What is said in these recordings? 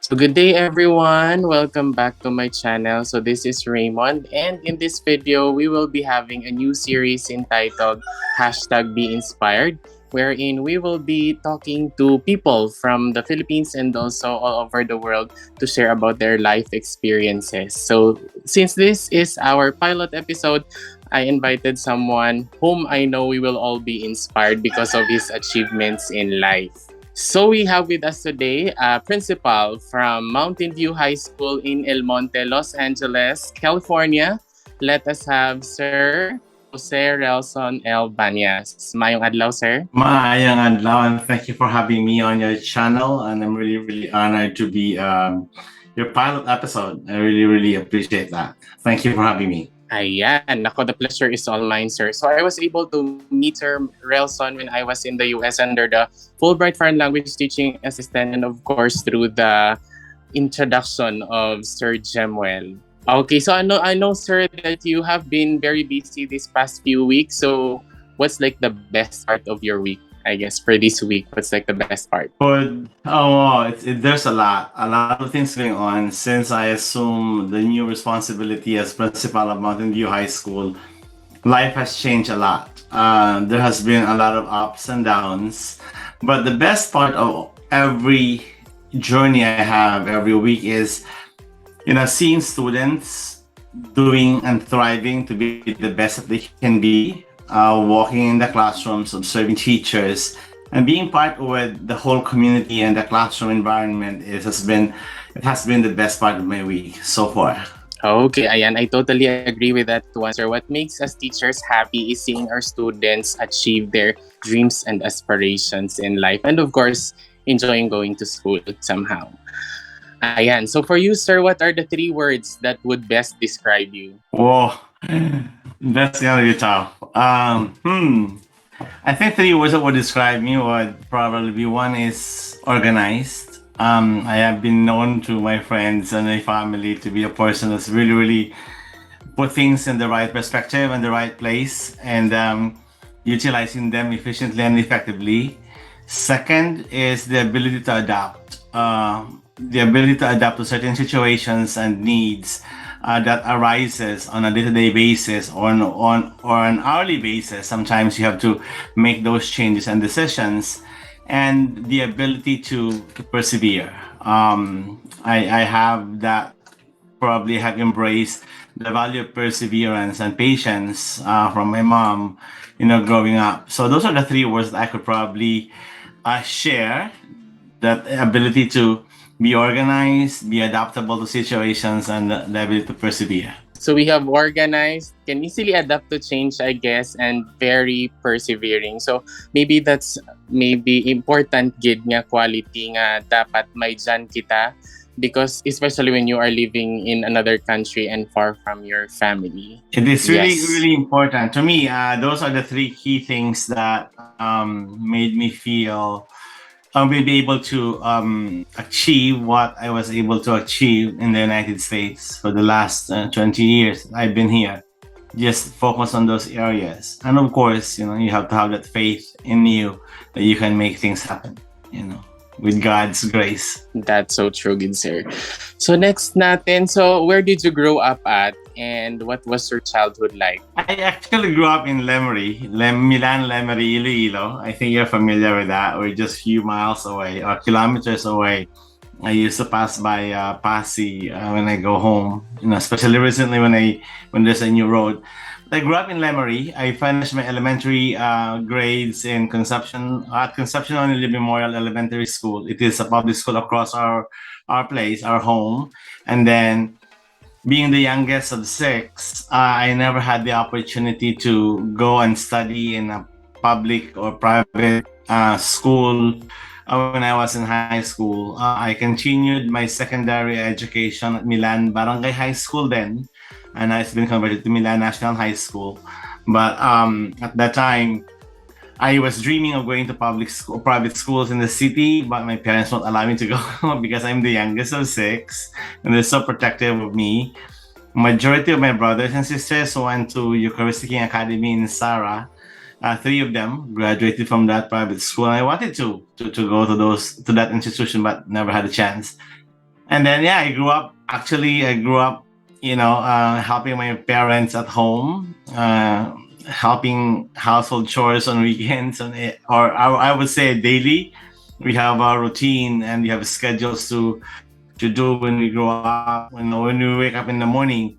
So good day everyone, welcome back to my channel. So this is Reymund, and in this video we will be having a new series entitled #BeInspired, wherein we will be talking to people from the Philippines and also all over the world to share about their life experiences. So since this is our pilot episode, I invited someone whom I know we will all be inspired because of his achievements in life. So we have with us today a principal from Mountain View High School in El Monte, Los Angeles, California. Let us have Sir Jose Relson L. Bañas. Mayong adlaw, sir. Maayong adlaw, and thank you for having me on your channel. And I'm really honored to be your pilot episode. I really appreciate that. Thank you for having me. Ayan, nako, the pleasure is all mine, sir. So I was able to meet Sir Relson when I was in the US under the Fulbright Foreign Language Teaching Assistant, and of course through the introduction of Sir 𝗧𝗔𝗦𝗦. Okay, so I know, sir, that you have been very busy these past few weeks. So what's like the best part of your week? I guess for this week, what's like the best part? There's a lot of things going on since I assume the new responsibility as principal of Mountain View High School. Life has changed a lot. There has been a lot of ups and downs, but the best part of every journey I have every week is, seeing students doing and thriving to be the best that they can be, walking in the classrooms, observing teachers, and being part with the whole community and the classroom environment. It has been the best part of my week so far. Okay, ayan, I totally agree with that one, sir. What makes us teachers happy is seeing our students achieve their dreams and aspirations in life, and of course, enjoying going to school somehow. Ayan, so for you, sir, what are the 3 words that would best describe you? Whoa, that's gonna be tough. I think 3 words that would describe me would probably be: one is organized. I have been known to my friends and my family to be a person that's really put things in the right perspective and the right place, and utilizing them efficiently and effectively. Second is the ability to adapt. To certain situations and needs that arises on a day-to-day basis or an hourly basis. Sometimes you have to make those changes and decisions, and the ability to persevere. I have that, probably have embraced the value of perseverance and patience from my mom, growing up. So those are the 3 words that I could probably share. That ability to be organized, be adaptable to situations, and the ability to persevere. So we have organized, can easily adapt to change, I guess, and very persevering. So maybe that's important gid nga quality nga dapat may dyan kita, because especially when you are living in another country and far from your family. It is really important to me. Those are the 3 key things that made me feel will be able to achieve what I was able to achieve in the United States for the last 20 years I've been here. Just focus on those areas. And of course, you have to have that faith in you that you can make things happen, with God's grace. That's so true, good sir. So next natin, so where did you grow up at? And what was your childhood like? I actually grew up in Milan, Lemery, Iloilo. I think you're familiar with that. We're just a few miles away or kilometers away. I used to pass by Passi when I go home, especially recently when there's a new road. I grew up in Lemery. I finished my elementary grades in Concepcion Only Memorial Elementary School. It is a public school across our place, our home. And then, being the youngest of 6, I never had the opportunity to go and study in a public or private school when I was in high school. I continued my secondary education at Milan Barangay High School then, and it's been converted to Milan National High School. But at that time, I was dreaming of going to private schools in the city, but my parents won't allow me to go because I'm the youngest of 6, and they're so protective of me. Majority of my brothers and sisters went to Eucharistic Academy in Sara. 3 of them graduated from that private school. I wanted to go to that institution, but never had a chance. And then yeah, I grew up, helping my parents at home, helping household chores on weekends, or I would say daily. We have our routine and we have schedules to do when we grow up. When we wake up in the morning.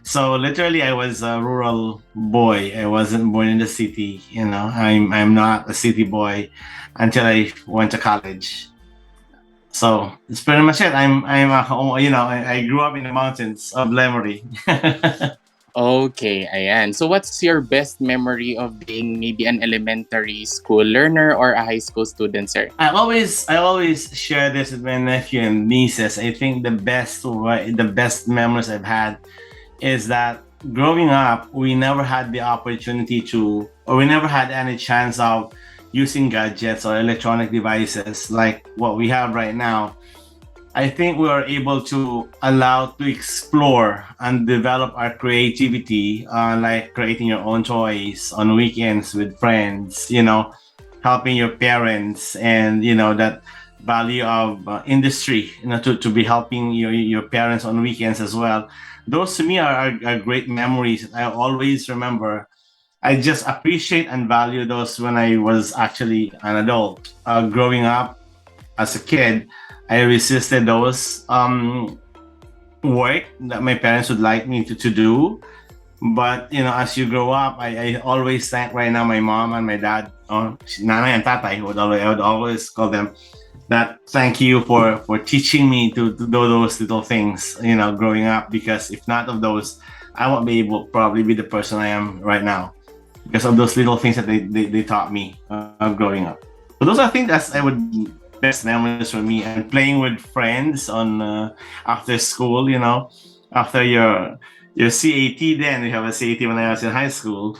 So literally, I was a rural boy. I wasn't born in the city. I'm not a city boy until I went to college. So it's pretty much it. I'm a I grew up in the mountains of Lemery. Okay, ayan. So what's your best memory of being maybe an elementary school learner or a high school student, sir? I always share this with my nephew and nieces. I think the best memories I've had is that growing up, we never had the opportunity to, or we never had any chance of using gadgets or electronic devices like what we have right now. I think we are able to allow to explore and develop our creativity, like creating your own toys on weekends with friends, helping your parents, and that value of industry, to be helping your parents on weekends as well. Those to me are great memories that I always remember. I just appreciate and value those when I was actually an adult. Growing up as a kid, I resisted those work that my parents would like me to do. But as you grow up, I always thank right now my mom and my dad, or nanay and tatay, I would always call them, that thank you for teaching me to do those little things, growing up. Because if not of those, I won't be able probably be the person I am right now because of those little things that they taught me growing up. So those are things that I would best memories for me, and playing with friends on after school. After your CAT. Then we have a CAT when I was in high school.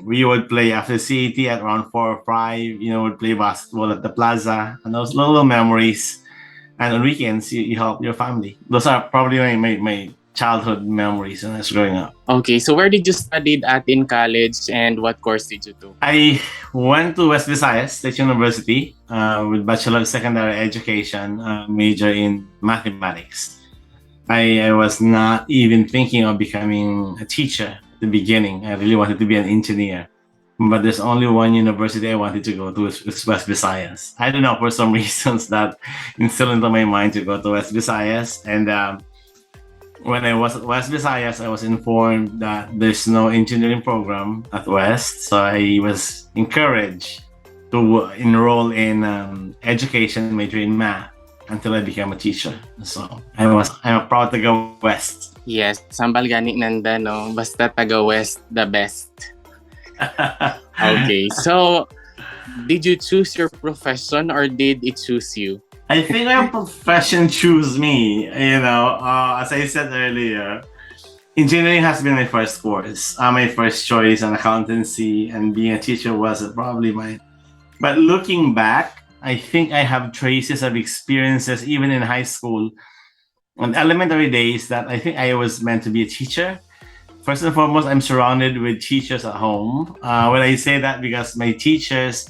We would play after CAT at around 4 or 5. Would play basketball at the plaza, and those little memories. And on weekends, you help your family. Those are probably my childhood memories when I was growing up. Okay, so where did you study at in college and what course did you do? I went to West Visayas State University with Bachelor of Secondary Education, major in mathematics. I was not even thinking of becoming a teacher at the beginning. I really wanted to be an engineer. But there's only one university I wanted to go to, is West Visayas. I don't know, for some reasons that instilled into my mind to go to West Visayas. And when I was at West Visayas, I was informed that there's no engineering program at West. So I was encouraged to enroll in education major in math until I became a teacher. So I'm proud to go West. Yes, sambal gani nanda, no? Basta taga West, the best. Okay, so did you choose your profession or did it choose you? I think my profession chose me. As I said earlier, engineering has been my first course, my first choice, and accountancy and being a teacher was probably mine. But looking back, I think I have traces of experiences even in high school and elementary days that I think I was meant to be a teacher. First and foremost, I'm surrounded with teachers at home. When I say that, because my teachers,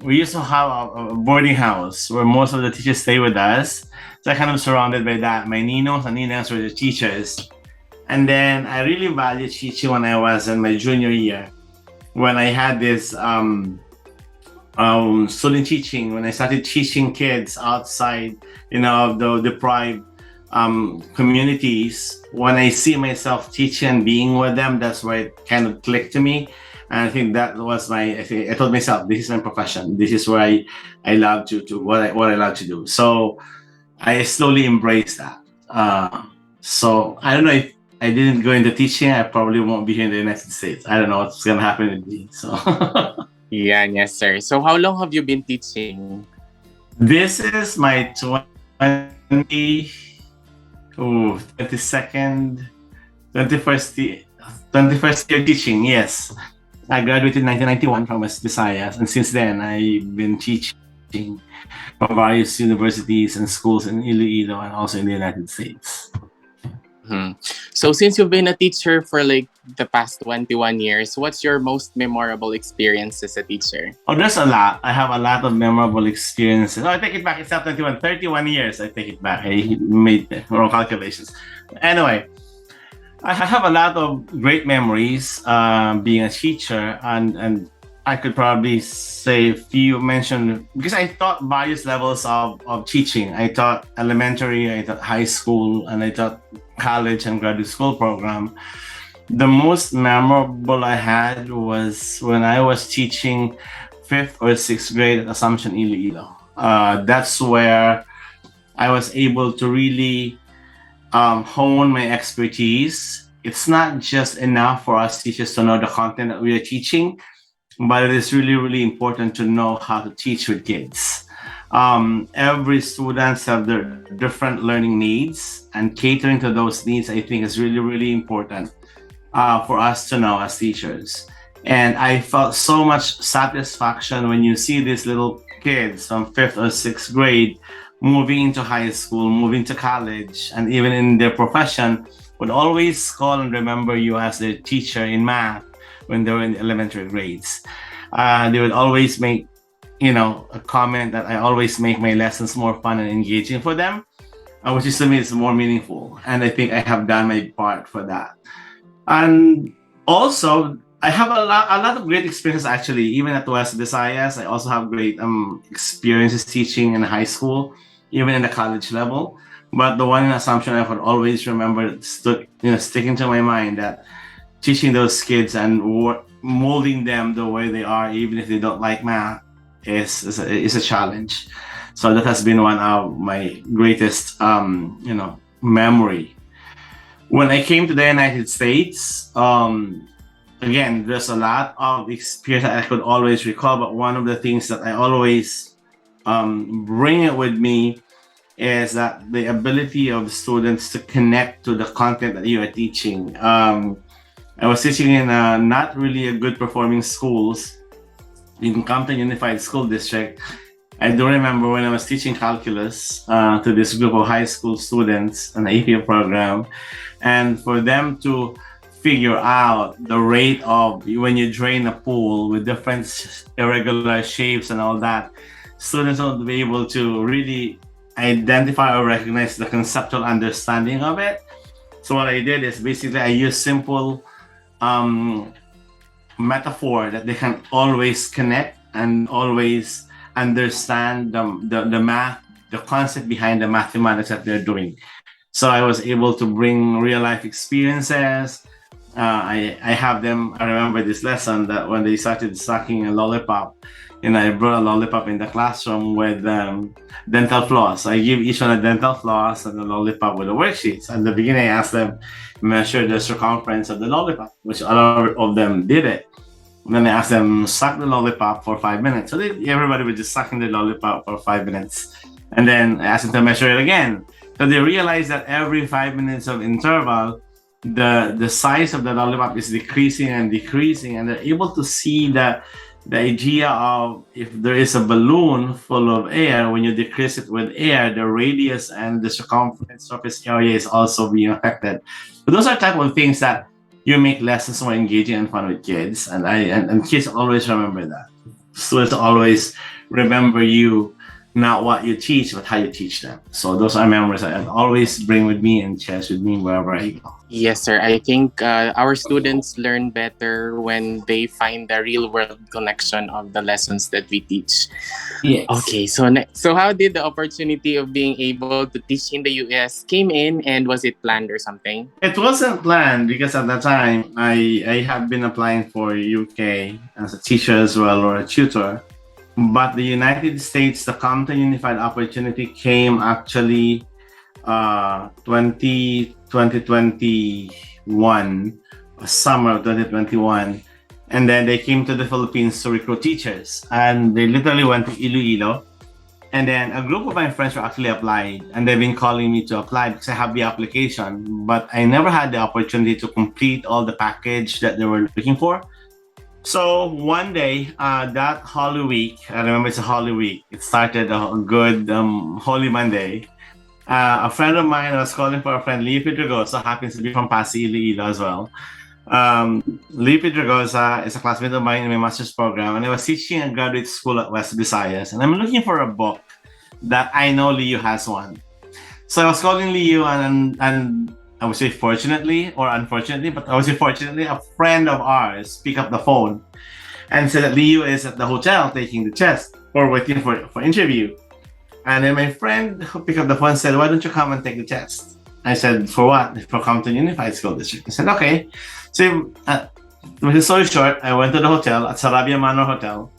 we used to have a boarding house where most of the teachers stay with us. So I kind of surrounded by that. My ninos and ninangs were the teachers. And then I really valued teaching when I was in my junior year, when I had this student teaching, when I started teaching kids outside, the deprived communities. When I see myself teaching and being with them, that's where it kind of clicked to me. And I think that was I told myself, this is my profession. This is where I love to what I love to do. So I slowly embraced that. So I don't know if I didn't go into teaching, I probably won't be here in the United States. I don't know what's gonna happen with me. So Yeah, yes, sir. So how long have you been teaching? this is my 22nd, 21st year teaching. Yes, I graduated in 1991 from West Visayas, and since then I've been teaching from various universities and schools in Iloilo and also in the United States. So since you've been a teacher for like the past 21 years, what's your most memorable experience as a teacher? Oh, there's a lot. I have a lot of memorable experiences. Oh, I take it back. It's not 21, 31 years. I take it back. I made wrong calculations. Anyway, I have a lot of great memories being a teacher, and I could probably say a few mention because I taught various levels of teaching. I taught elementary, I taught high school, and I taught college and graduate school program. The most memorable I had was when I was teaching fifth or sixth grade at Assumption Iloilo. That's where I was able to really hone my expertise. It's not just enough for us teachers to know the content that we are teaching, but it is really, really important to know how to teach with kids. Every students have their different learning needs, and catering to those needs, I think, is really, really important for us to know as teachers. And I felt so much satisfaction when you see these little kids from fifth or sixth grade moving into high school, moving to college, and even in their profession, would always call and remember you as their teacher in math when they were in the elementary grades. They would always make, a comment that I always make my lessons more fun and engaging for them, which is to me is more meaningful. And I think I have done my part for that. And also, I have a lot of great experiences actually, even at West Visayas. I also have great experiences teaching in high school, even in the college level. But the one in Assumption I would always remember sticking to my mind that teaching those kids and molding them the way they are, even if they don't like math, is a challenge. So that has been one of my greatest, memory. When I came to the United States, again, there's a lot of experience that I could always recall, but one of the things that I always bring it with me is that the ability of students to connect to the content that you are teaching. I was teaching in not really a good performing schools in Compton Unified School District. I do remember when I was teaching calculus to this group of high school students an AP program, and for them to figure out the rate of when you drain a pool with different irregular shapes and all that, students will be able to really identify or recognize the conceptual understanding of it. So what I did is basically I used simple metaphor that they can always connect and always understand the math, the concept behind the mathematics that they're doing. So I was able to bring real life experiences. I have them, I remember this lesson that when they started sucking a lollipop, I brought a lollipop in the classroom with dental floss. I give each one a dental floss and a lollipop with the worksheets. At the beginning, I asked them to measure the circumference of the lollipop, which a lot of them did it. And then I asked them suck the lollipop for 5 minutes. So everybody was just sucking the lollipop for 5 minutes. And then I asked them to measure it again. So they realized that every 5 minutes of interval, the size of the lollipop is decreasing and decreasing, and they're able to see the idea of if there is a balloon full of air, when you decrease it with air, the radius and the circumference surface area is also being affected. So those are type of things that you make lessons more engaging and fun with kids, and kids always remember that. Students always remember you, not what you teach, but how you teach them. So those are memories I always bring with me and cherish with me wherever I go. Yes, sir. I think our students learn better when they find the real world connection of the lessons that we teach. Yes. Okay, so how did the opportunity of being able to teach in the US came in, and was it planned or something? It wasn't planned because at that time I had been applying for UK as a teacher as well, or a tutor. But the United States, the Compton Unified opportunity came actually 2021, summer of 2021. And then they came to the Philippines to recruit teachers. And they literally went to Iloilo. And then a group of my friends were actually applied. And they've been calling me to apply because I have the application. But I never had the opportunity to complete all the package that they were looking for. So one day, that Holy Week, I remember it's a Holy Week. It started a good Holy Monday. A friend of mine was calling for a friend, 𝗖𝗢𝗡𝗢𝗢𝗢, happens to be from Passi City as well. 𝗖𝗢𝗡𝗘-𗢬𝗓 is a classmate of mine in my master's program, and I was teaching a graduate school at West Visayas, and I'm looking for a book that I know Liu has one. So I was calling Liu, and I would say fortunately or unfortunately, but I would say fortunately, a friend of ours picked up the phone and said that Liu is at the hotel taking the test or waiting for interview. And then my friend who picked up the phone said, "Why don't you come and take the test?" I said, "For what?" "For Compton Unified School District." I said, "Okay." So, with the story short, I went to the hotel at Sarabia Manor Hotel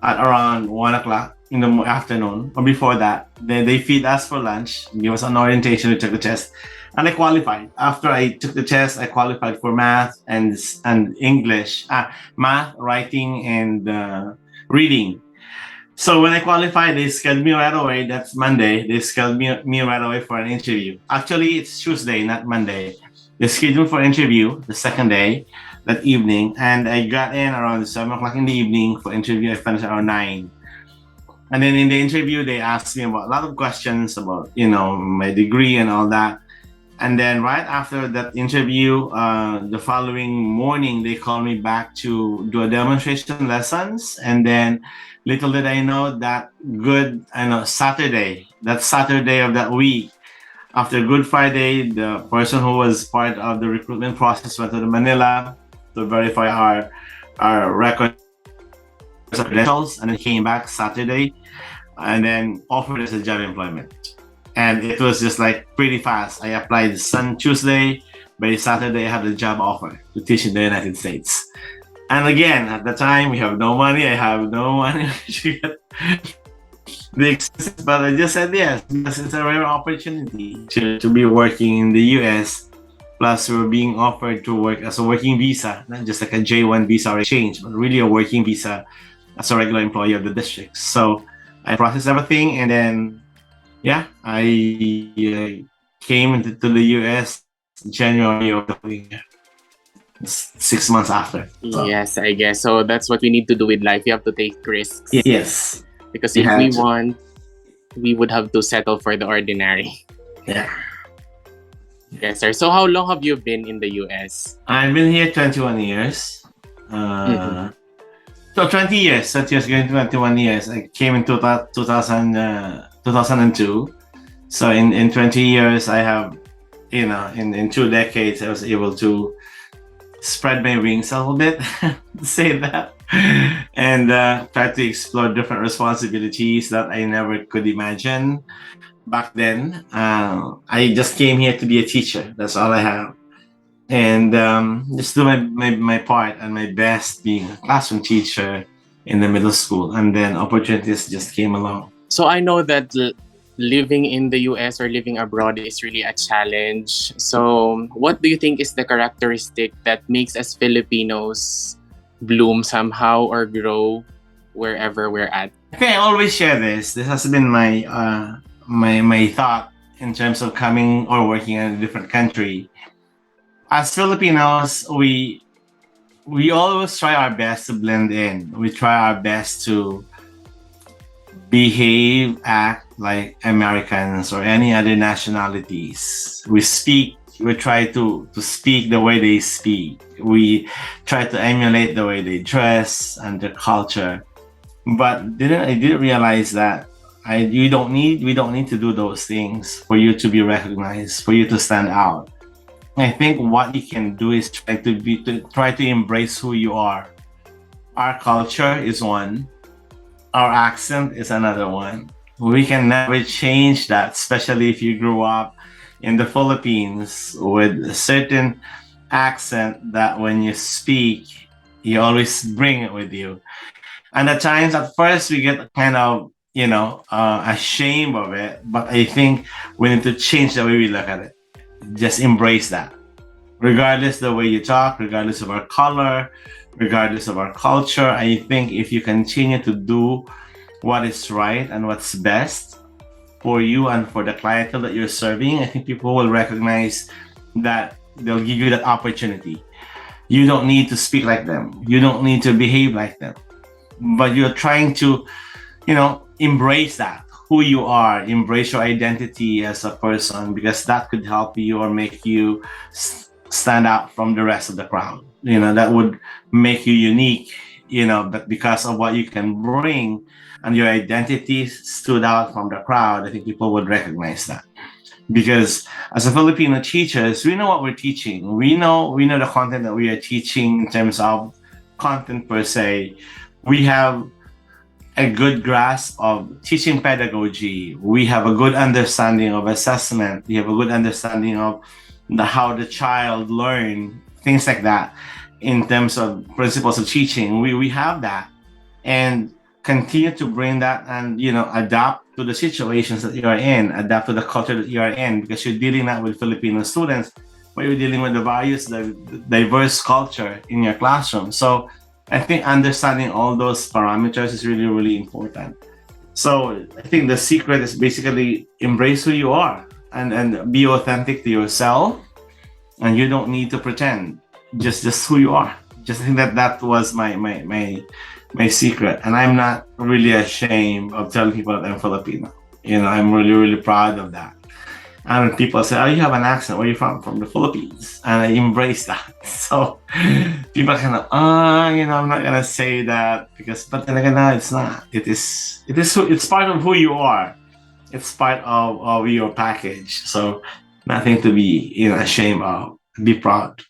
at around 1 o'clock in the afternoon, or before that. Then they feed us for lunch, give us an orientation, we took the test, and I qualified. After I took the test, I qualified for math and English, math, writing, and reading. So when I qualified, they scheduled me right away. That's Monday. They scheduled me right away for an interview. Actually, it's Tuesday, not Monday. They scheduled for interview the second day, that evening, and I got in around 7 o'clock in the evening for interview. I finished around 9. And then in the interview, they asked me about a lot of questions about, my degree and all that. And then right after that interview, the following morning, they called me back to do a demonstration lessons. And then little did I know that that Saturday of that week, after Good Friday, the person who was part of the recruitment process went to Manila to verify our records of credentials, and then came back Saturday and then offered us a job employment. And it was just like pretty fast. I applied Tuesday. By Saturday, I had a job offer to teach in the United States. And again, at the time, we have no money. I have no money to get the expenses, but I just said yes, because it's a rare opportunity to be working in the US. Plus, we're being offered to work as a working visa, not just like a J1 visa or exchange, but really a working visa as a regular employee of the district. So I processed everything, and then I came into the US January of the year, 6 months after. So, Yes, I guess. So that's what we need to do with life. We have to take risks. yes. Because We if had we to. want, we would have to settle for the ordinary. Yeah. Yes, sir. So how long have you been in the US? I've been here 21 years. So 20 years, 20 years, going to 21 years. I came in 2002. So in 20 years, I have, in 2 decades, I was able to spread my wings a little bit, say that, and try to explore different responsibilities that I never could imagine back then. I just came here to be a teacher. That's all I have. And just do my part and my best being a classroom teacher in the middle school. And then opportunities just came along. So I know that living in the US or living abroad is really a challenge. So what do you think is the characteristic that makes us Filipinos bloom somehow or grow wherever we're at? Okay, I always share this. This has been my my thought in terms of coming or working in a different country. As Filipinos, we always try our best to blend in. We try our best to behave, act like Americans or any other nationalities. We try to speak the way they speak. We try to emulate the way they dress and their culture. But I didn't realize that we don't need to do those things for you to be recognized, for you to stand out. I think what you can do is try to embrace who you are. Our culture is one. Our accent is another one. We can never change that, especially if you grew up in the Philippines with a certain accent that when you speak, you always bring it with you. And at times, at first, we get kind of, ashamed of it. But I think we need to change the way we look at it. Just embrace that. Regardless the way you talk, regardless of our color, regardless of our culture, I think if you continue to do what is right and what's best for you and for the clientele that you're serving, I think people will recognize that. They'll give you that opportunity. You don't need to speak like them. You don't need to behave like them. But you're trying to, embrace that, who you are, embrace your identity as a person, because that could help you or make you stand out from the rest of the crowd. That would make you unique. But because of what you can bring and your identity stood out from the crowd, I think people would recognize that. Because as a Filipino teachers, we know what we're teaching. We know the content that we are teaching in terms of content per se. We have a good grasp of teaching pedagogy. We have a good understanding of assessment. We have a good understanding of how the child learn, things like that. In terms of principles of teaching, we have that, and continue to bring that, and adapt to the situations that you are in, adapt to the culture that you are in, because you're dealing not with Filipino students, but you're dealing with the various diverse culture in your classroom. So I think understanding all those parameters is really, really important. So I think the secret is basically embrace who you are, and be authentic to yourself, and you don't need to pretend. Just who you are. Just think that was my secret, and I'm not really ashamed of telling people that I'm Filipino. I'm really, really proud of that. And people say, "Oh, you have an accent. Where are you from?" From the Philippines, and I embrace that. So people kind of, I'm not gonna say that but then again, no, it's not. It's part of who you are. It's part of your package. So nothing to be ashamed of. Be proud.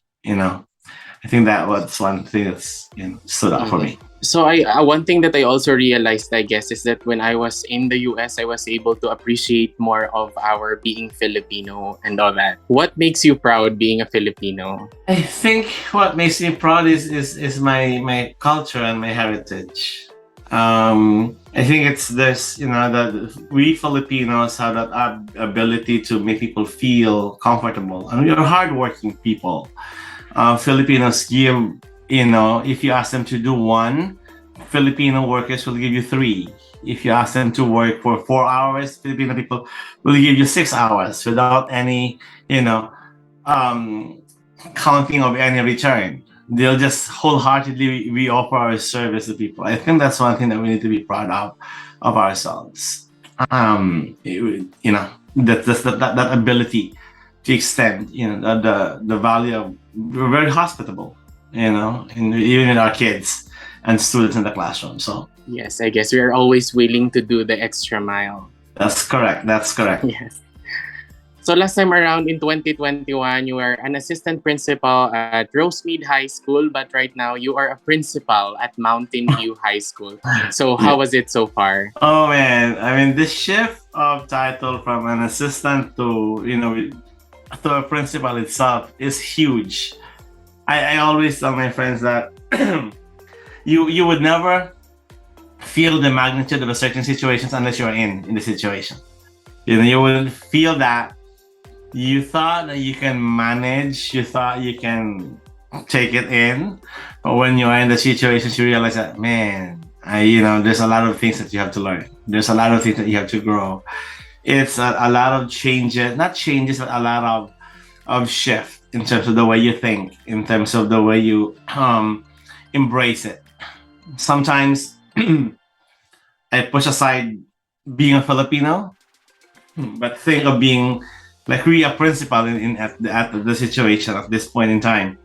I think that was one thing that's stood out for Mhm. me. So one thing that I also realized, I guess, is that when I was in the US, I was able to appreciate more of our being Filipino and all that. What makes you proud being a Filipino? I think what makes me proud is my culture and my heritage. I think it's this, that we Filipinos have that ability to make people feel comfortable, and we are hardworking people. Filipinos give, if you ask them to do one, Filipino workers will give you three. If you ask them to work for 4 hours, Filipino people will give you 6 hours without any, um, counting of any return. They'll just wholeheartedly we offer our service to people. I think that's one thing that we need to be proud of ourselves. That ability to extend, the value of we're very hospitable, and even with our kids and students in the classroom. So Yes, I guess we are always willing to do the extra mile. that's correct. That's correct. Yes. So last time around in 2021, you were an assistant principal at Rosemead High School, but right now you are a principal at Mountain View High School. So how Yeah. was it so far? Oh man, I mean, the shift of title from an assistant to a principal itself is huge. I always tell my friends that you would never feel the magnitude of a certain situations unless you're in the situation. You would feel that you thought that you can manage, you thought you can take it in, but when you are in the situations, you realize that, man, there's a lot of things that you have to learn. There's a lot of things that you have to grow. It's a lot of changes, not changes, but a lot of shift in terms of the way you think, in terms of the way you embrace it. Sometimes I push aside being a Filipino, but think of being like really a principal at the situation at this point in time.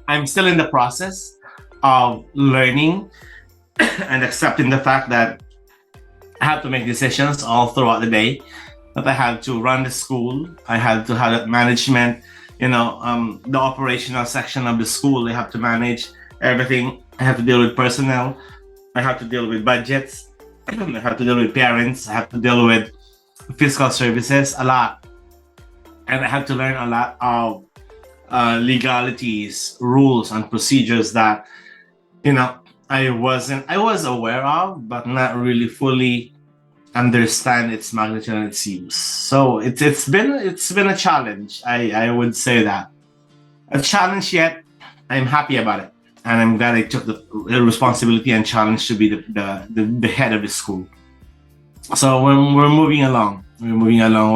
I'm still in the process of learning and accepting the fact that I have to make decisions all throughout the day. That I have to run the school. I have to have that management, the operational section of the school. I have to manage everything. I have to deal with personnel. I have to deal with budgets. I have to deal with parents. I have to deal with fiscal services, a lot. And I have to learn a lot of legalities, rules, and procedures that, I was aware of, but not really fully understand its magnitude and its use. So it's been a challenge. I would say that a challenge, yet I'm happy about it, and I'm glad I took the responsibility and challenge to be the head of the school. So we're moving along. We're moving along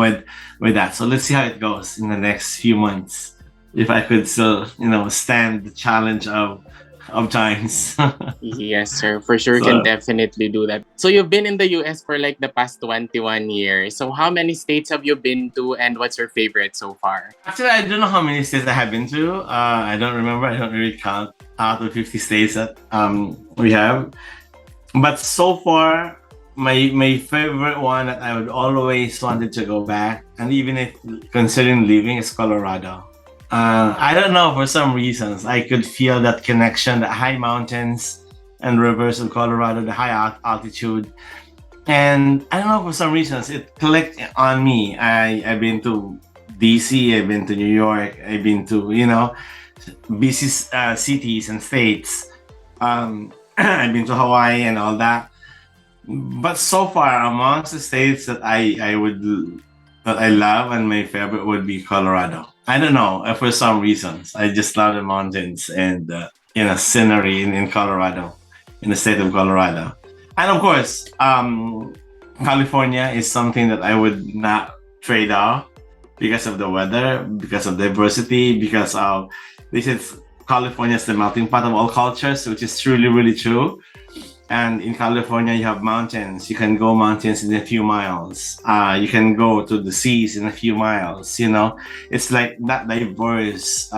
with that. So let's see how it goes in the next few months. If I could still, stand the challenge of of times. Yes, sir. For sure, can So definitely do that. So you've been in the US for like the past 21 years. So how many states have you been to and what's your favorite so far? actually, I don't know how many states I have been to. I don't remember. I don't really count out of 50 states that we have. But so far, my favorite one that I would always wanted to go back, and even if considering leaving, is Colorado. I don't know, for some reasons I could feel that connection, the high mountains and rivers of Colorado, the high altitude, and I don't know, for some reasons it clicked on me. I've been to DC, I've been to New York, I've been to busy cities and states. I've been to Hawaii and all that. But so far, amongst the states that I love, and my favorite would be Colorado. I don't know, for some reasons. I just love the mountains and scenery in Colorado, in the state of Colorado. And of course, California is something that I would not trade off because of the weather, because of diversity, because of this is California is the melting pot of all cultures, which is truly, really true. And in California, you have mountains. You can go mountains in a few miles. You can go to the seas in a few miles. It's like that diverse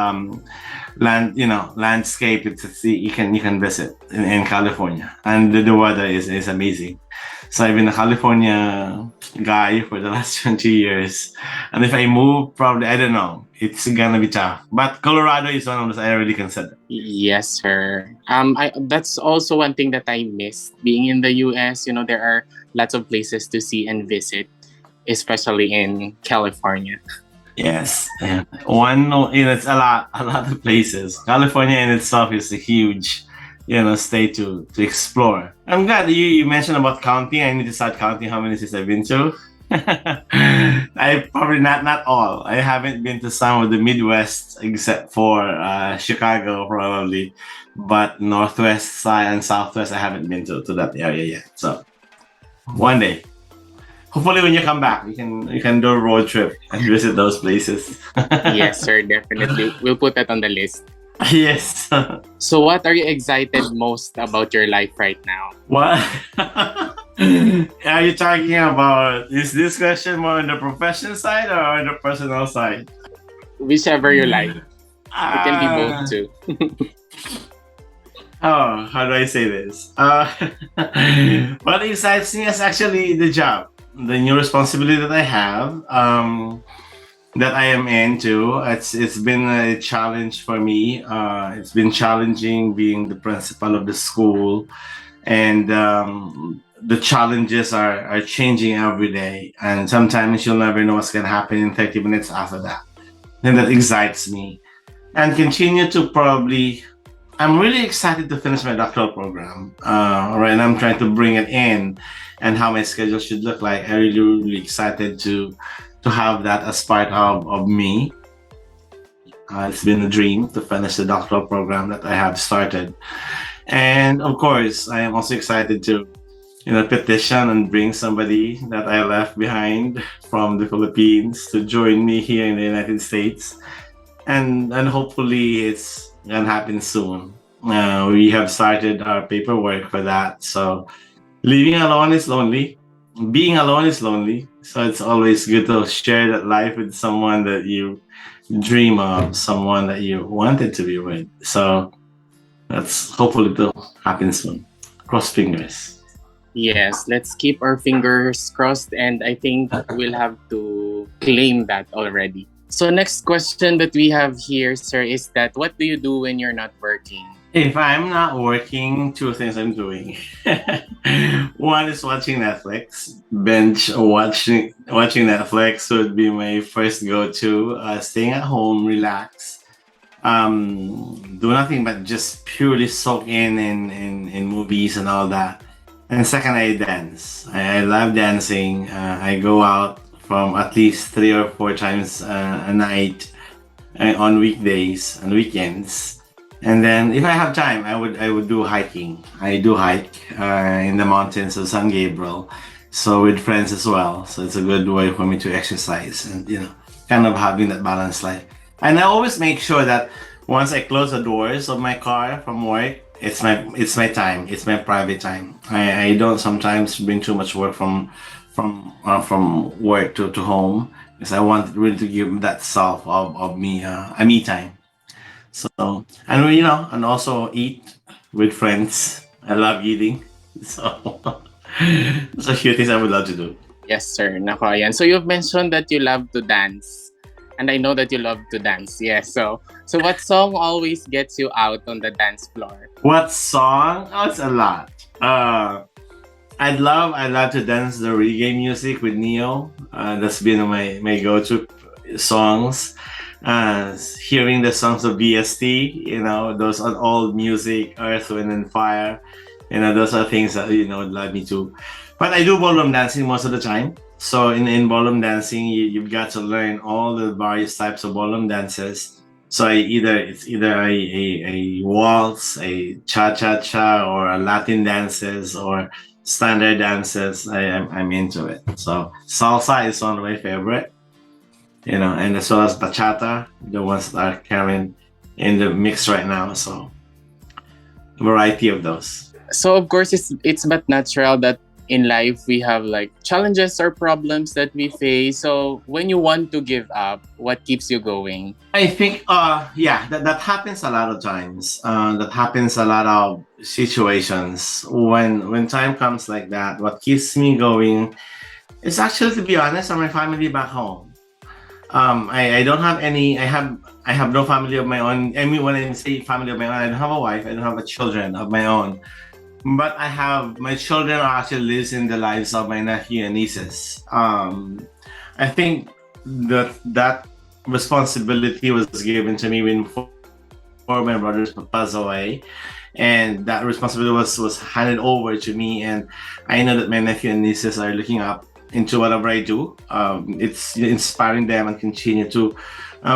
landscape. You can visit in California, and the weather is amazing. So I've been a California guy for the last 20 years, and if I move, probably I don't know. It's gonna be tough. But Colorado is one of those I already consider. Yes, sir. That's also one thing that I missed being in the US. There are lots of places to see and visit, especially in California. Yes, yeah. It's a lot of places. California in itself is a huge, state to explore. I'm glad you mentioned about counting. I need to start counting how many cities I've been to. I probably not all. I haven't been to some of the Midwest except for Chicago probably, but Northwest side and Southwest I haven't been to that area yet. So one day, hopefully when you come back, you can do a road trip and visit those places. Yes, sir, definitely. We'll put that on the list. Yes. So what are you excited most about your life right now? What are you talking about? Is this question more on the professional side or on the personal side? Whichever you like. It can be both too. How do I say this? What excites me is actually the job, the new responsibility that I have, that I am into. It's been a challenge for me. It's been challenging being the principal of the school, and the challenges are changing every day. And sometimes you'll never know what's gonna happen in 30 minutes after that. And that excites me, and continue to probably. I'm really excited to finish my doctoral program. Right now, I'm trying to bring it in, and how my schedule should look like. I'm really excited to have that as part of me. It's been a dream to finish the doctoral program that I have started, and of course, I am also excited to petition and bring somebody that I left behind from the Philippines to join me here in the United States, and hopefully it's gonna happen soon. We have started our paperwork for that. So living alone is lonely. Being alone is lonely. So it's always good to share that life with someone that you dream of, someone that you wanted to be with. So that's hopefully to happen soon. Cross fingers. Yes, let's keep our fingers crossed, and I think we'll have to claim that already. So next question that we have here, sir, is that what do you do when you're not working? If I'm not working, two things I'm doing. One is watching Netflix. Binge watching Netflix would be my first go-to. Staying at home, relax. Do nothing but just purely soak in movies and all that. And second, I dance. I love dancing. I go out from at least 3 or 4 times a night on weekdays and weekends. And then, if I have time, I would do hiking. I do hike in the mountains of San Gabriel, so with friends as well. So it's a good way for me to exercise and kind of having that balanced life. And I always make sure that Once I close the doors of my car from work, it's my time. It's my private time. I don't sometimes bring too much work from work to home because I want really to give that self of me a me time. So and and also eat with friends. I love eating. So so few things I would love to do. Yes, sir. Nako, ayan. So you've mentioned that you love to dance. And I know that you love to dance. Yes. So what song always gets you out on the dance floor? What song? Oh, it's a lot. I love to dance the reggae music with Neo. That's been my go-to songs. Hearing the songs of BST, those are old music, Earth, Wind, and Fire. Those are things that led me to. But I do ballroom dancing most of the time. So in ballroom dancing, you've got to learn all the various types of ballroom dances. So it's either a waltz, a cha-cha-cha, or a Latin dances, or standard dances. I'm into it. So salsa is one of my favorite, and as well as bachata, the ones that are carrying in the mix right now. So a variety of those. So of course it's but natural that in life we have like challenges or problems that we face. So when you want to give up, what keeps you going? I think yeah, that happens a lot of times. That happens a lot of situations. When time comes like that, what keeps me going is actually, to be honest, are my family back home. I don't have any. I have no family of my own. I mean, when I say family of my own, I don't have a wife. I don't have a children of my own. But I have my children are actually lives in the lives of my nephew and nieces. I think that responsibility was given to me when four my brothers passed away, and that responsibility was handed over to me. And I know that my nephew and nieces are looking up into whatever I do. It's inspiring them and continue to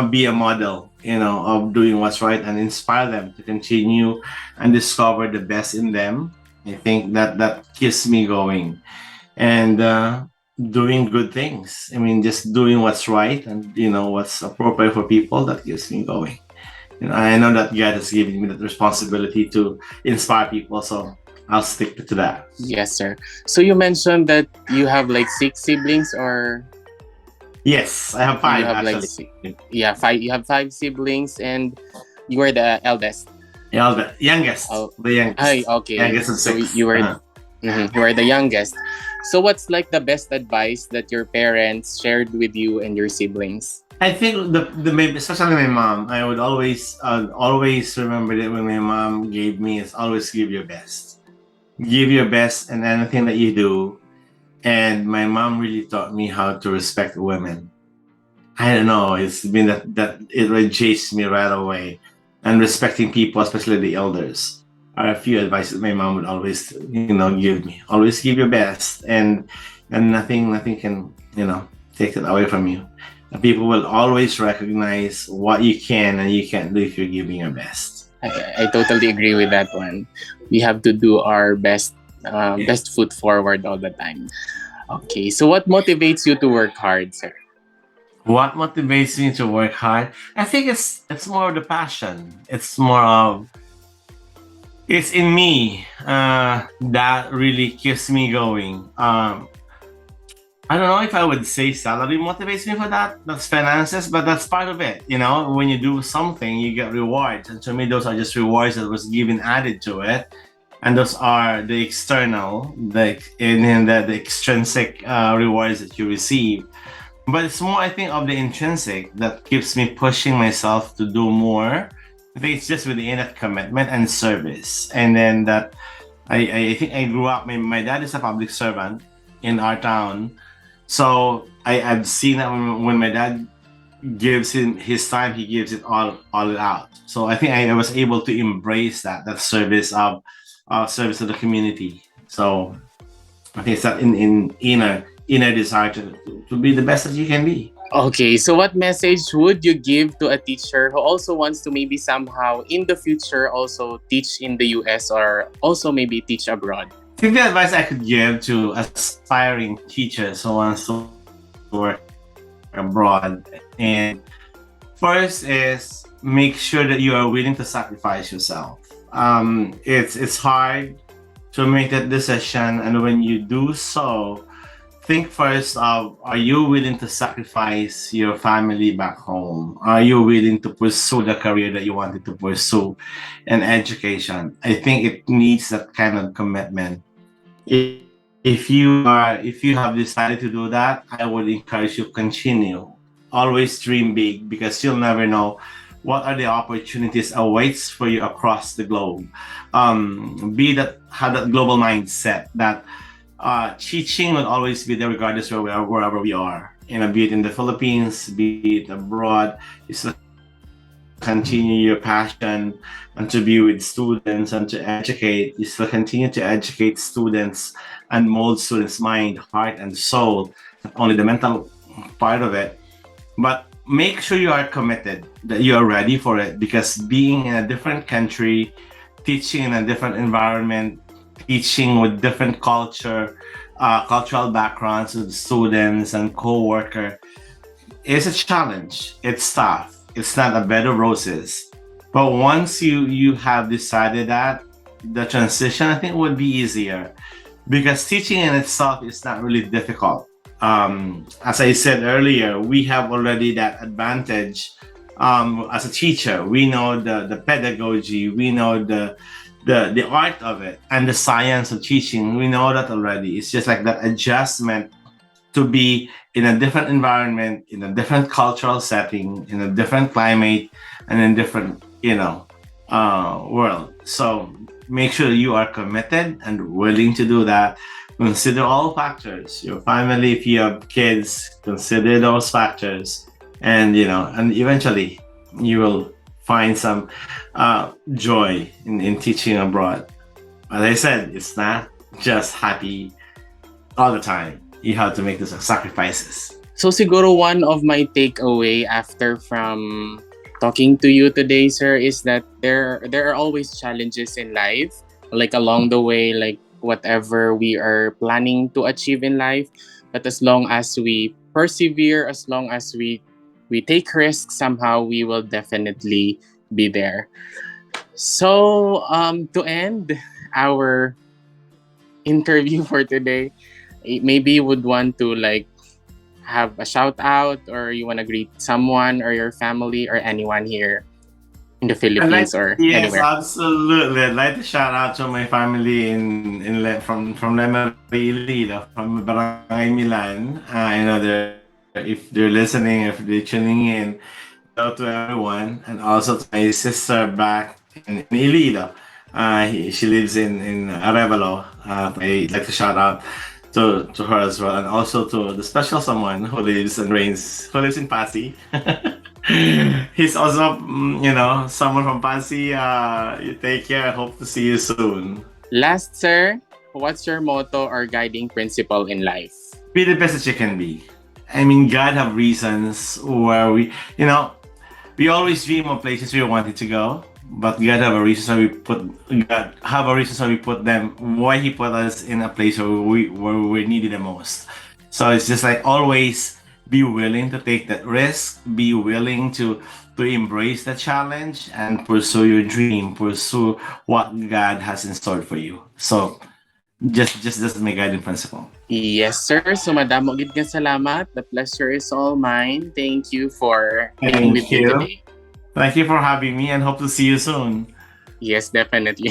be a model, of doing what's right, and inspire them to continue and discover the best in them. I think that keeps me going, and doing good things. I mean, just doing what's right and what's appropriate for people. That keeps me going. I know that God has given me that responsibility to inspire people, so I'll stick to that. Yes, sir. So you mentioned that you have like six siblings, or Yes, I have you five have like actually. yeah, five. You have five siblings, and you were the eldest. Yeah, the youngest, Oh, the hi. youngest, Okay. youngest of So six. you were you were the youngest. So what's like the best advice that your parents shared with you and your siblings? I think maybe especially my mom, I would always remember that when my mom gave me is always give your best in anything that you do. And my mom really taught me how to respect women. I don't know. It's been that it really chased me right away. And respecting people, especially the elders, are a few advices my mom would always, give me. Always give your best, and nothing can, take it away from you. And people will always recognize what you can and you can't do if you're giving your best. I totally agree with that one. We have to do our best, Yeah. best foot forward all the time. Okay, so what motivates you to work hard, sir? What motivates me to work hard? I think it's more of the passion. It's more of it's in me that really keeps me going. I don't know if I would say salary motivates me for that. That's finances, but that's part of it. When you do something, you get rewards, and to me, those are just rewards that was given added to it, and those are the external, the extrinsic rewards that you receive. But it's more, I think, of the intrinsic that keeps me pushing myself to do more. I think it's just within that commitment and service. And then that I think I grew up, my dad is a public servant in our town. So I've seen that when my dad gives him his time, he gives it all out. So I think I was able to embrace that service of service to the community. So I think it's that in inner desire to be the best that you can be. Okay, so what message would you give to a teacher who also wants to maybe somehow in the future also teach in the US or also maybe teach abroad? I think the advice I could give to aspiring teachers who wants to work abroad and First is make sure that you are willing to sacrifice yourself. It's hard to make that decision, and when you do so, think first of, are you willing to sacrifice your family back home? Are you willing to pursue the career that you wanted to pursue and education? I think it needs that kind of commitment. If you have decided to do that, I would encourage you to continue. Always dream big, because you'll never know what are the opportunities awaits for you across the globe. Be that have that global mindset that teaching will always be there regardless where we are, wherever we are. You know, be it in the Philippines, be it abroad, you still continue your passion and to be with students and to educate. You still continue to educate students and mold students' mind, heart, and soul, not only the mental part of it, but make sure you are committed, that you are ready for it, because being in a different country, teaching in a different environment, teaching with different cultural backgrounds with students and co-worker is a challenge. It's tough. It's not a bed of roses. But once you have decided that, the transition I think would be easier, because teaching in itself is not really difficult. As I said earlier, we have already that advantage as a teacher. We know the pedagogy, we know the art of it, and the science of teaching. We know that already. It's just like that adjustment to be in a different environment, in a different cultural setting, in a different climate, and in different, world. So make sure you are committed and willing to do that. Consider all factors. Your family, if you have kids, consider those factors, and and eventually you will find some joy in teaching abroad. As I said, it's not just happy all the time. You have to make those sacrifices. So siguro one of my takeaway after from talking to you today, sir, is that there are always challenges in life, like along the way, like whatever we are planning to achieve in life. But as long as we persevere, as long as we take risks, somehow we will definitely be there. So to end our interview for today, maybe you would want to like have a shout out, or you want to greet someone or your family or anyone here in the Philippines or Yes, anywhere. absolutely. I'd like to shout out to my family from Lemery, Iloilo, from Barangay Milan. I know if they're listening, if they're tuning in, hello to everyone, and also to my sister back in Iloilo. She lives in Arevalo. I'd like to shout out to her as well, and also to the special someone who lives in Passi. He's also, someone from Passi. You take care. I hope to see you soon. Last, sir, what's your motto or guiding principle in life? Be the best that you can be. I mean, God have reasons where we always dream of places we wanted to go, but God have a reason why we put them, why He put us in a place where we're needed the most. So it's just like always be willing to take that risk, be willing to embrace the challenge and pursue your dream, pursue what God has in store for you. So just this is my guiding principle. Yes, sir. So, madamo gid nga salamat. The pleasure is all mine. Thank you for being with Thank me you. today. Thank you for having me and hope to see you soon. Yes, definitely.